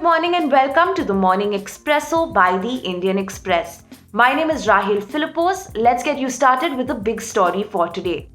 morning and welcome to the Morning Expresso by the Indian Express. My name is Rahil Philippos. Let's get you started with the big story for today.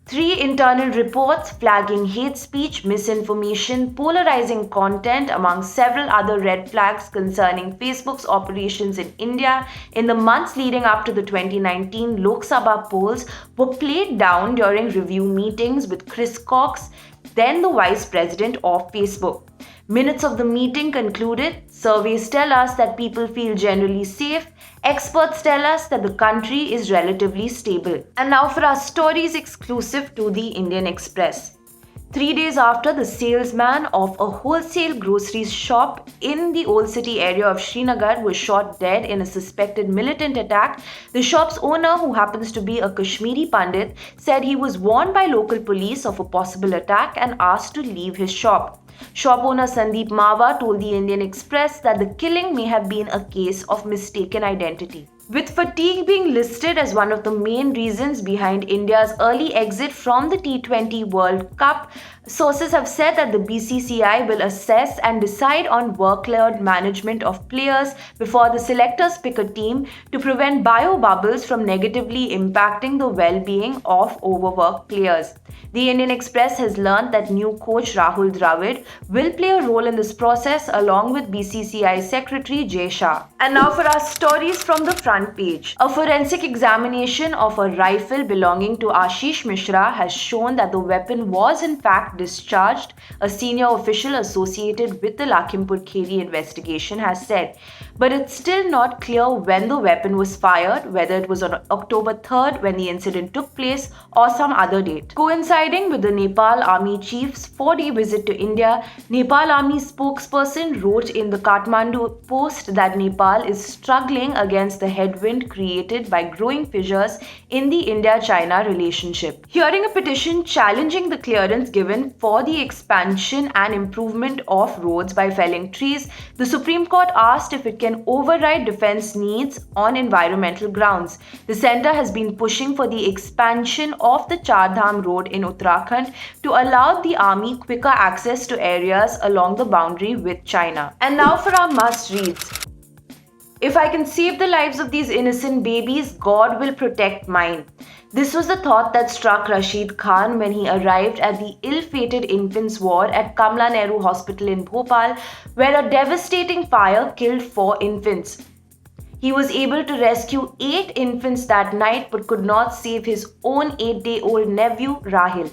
Three internal reports flagging hate speech, misinformation, polarizing content, among several other red flags concerning Facebook's operations in India in the months leading up to the 2019 Lok Sabha polls were played down during review meetings with Chris Cox, then the vice president of Facebook. Minutes of the meeting concluded, surveys tell us that people feel generally safe, experts tell us that the country is relatively stable. And now for our stories exclusive to the Indian Express. 3 days after the salesman of a wholesale groceries shop in the old city area of Srinagar was shot dead in a suspected militant attack, the shop's owner, who happens to be a Kashmiri Pandit, said he was warned by local police of a possible attack and asked to leave his shop. Shop owner Sandeep Mawa told the Indian Express that the killing may have been a case of mistaken identity. With fatigue being listed as one of the main reasons behind India's early exit from the T20 World Cup, sources have said that the BCCI will assess and decide on workload management of players before the selectors pick a team to prevent bio-bubbles from negatively impacting the well-being of overworked players. The Indian Express has learned that new coach Rahul Dravid will play a role in this process along with BCCI Secretary Jay Shah. And now for our stories from the front page. A forensic examination of a rifle belonging to Ashish Mishra has shown that the weapon was in fact discharged, a senior official associated with the Lakhimpur Kheri investigation has said. But it's still not clear when the weapon was fired, whether it was on October 3rd when the incident took place or some other date. Coinciding with the Nepal Army Chief's 4-day visit to India, Nepal Army spokesperson wrote in the Kathmandu Post that Nepal is struggling against the headwind created by growing fissures in the India-China relationship. Hearing a petition challenging the clearance given for the expansion and improvement of roads by felling trees, the Supreme Court asked if it can override defense needs on environmental grounds. The centre has been pushing for the expansion of the Char Dham road in Uttarakhand to allow the army quicker access to areas along the boundary with China. And now for our must-reads. If I can save the lives of these innocent babies, God will protect mine. This was the thought that struck Rashid Khan when he arrived at the ill-fated infants ward at Kamla Nehru Hospital in Bhopal, where a devastating fire killed 4 infants. He was able to rescue 8 infants that night but could not save his own 8-day-old nephew, Rahil.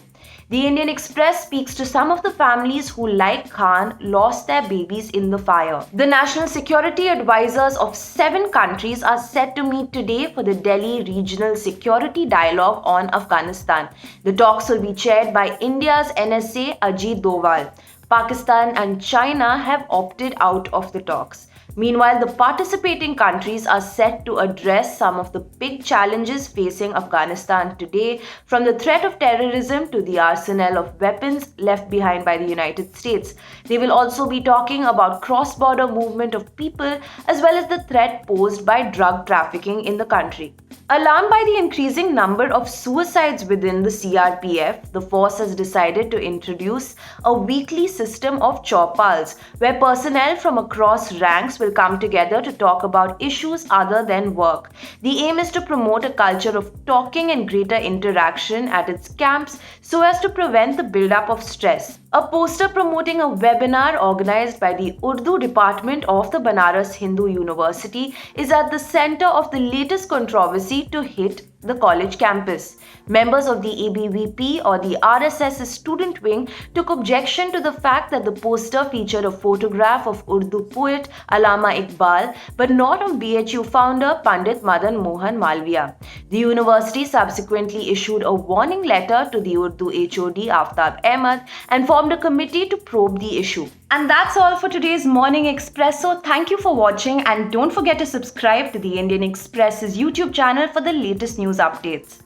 The Indian Express speaks to some of the families who, like Khan, lost their babies in the fire. The national security advisors of 7 countries are set to meet today for the Delhi Regional Security Dialogue on Afghanistan. The talks will be chaired by India's NSA Ajit Doval. Pakistan and China have opted out of the talks. Meanwhile, the participating countries are set to address some of the big challenges facing Afghanistan today, from the threat of terrorism to the arsenal of weapons left behind by the United States. They will also be talking about cross-border movement of people as well as the threat posed by drug trafficking in the country. Alarmed by the increasing number of suicides within the CRPF, the force has decided to introduce a weekly system of chowpals, where personnel from across ranks will come together to talk about issues other than work. The aim is to promote a culture of talking and greater interaction at its camps so as to prevent the buildup of stress. A poster promoting a webinar organized by the Urdu department of the Banaras Hindu University is at the center of the latest controversy to hit the college campus. Members of the ABVP or the RSS student wing took objection to the fact that the poster featured a photograph of Urdu poet Allama Iqbal but not of BHU founder Pandit Madan Mohan Malviya. The university subsequently issued a warning letter to the Urdu HOD Aftab Ahmed and formed a committee to probe the issue. And that's all for today's Morning Expresso. Thank you for watching and don't forget to subscribe to the Indian Express's YouTube channel for the latest news updates.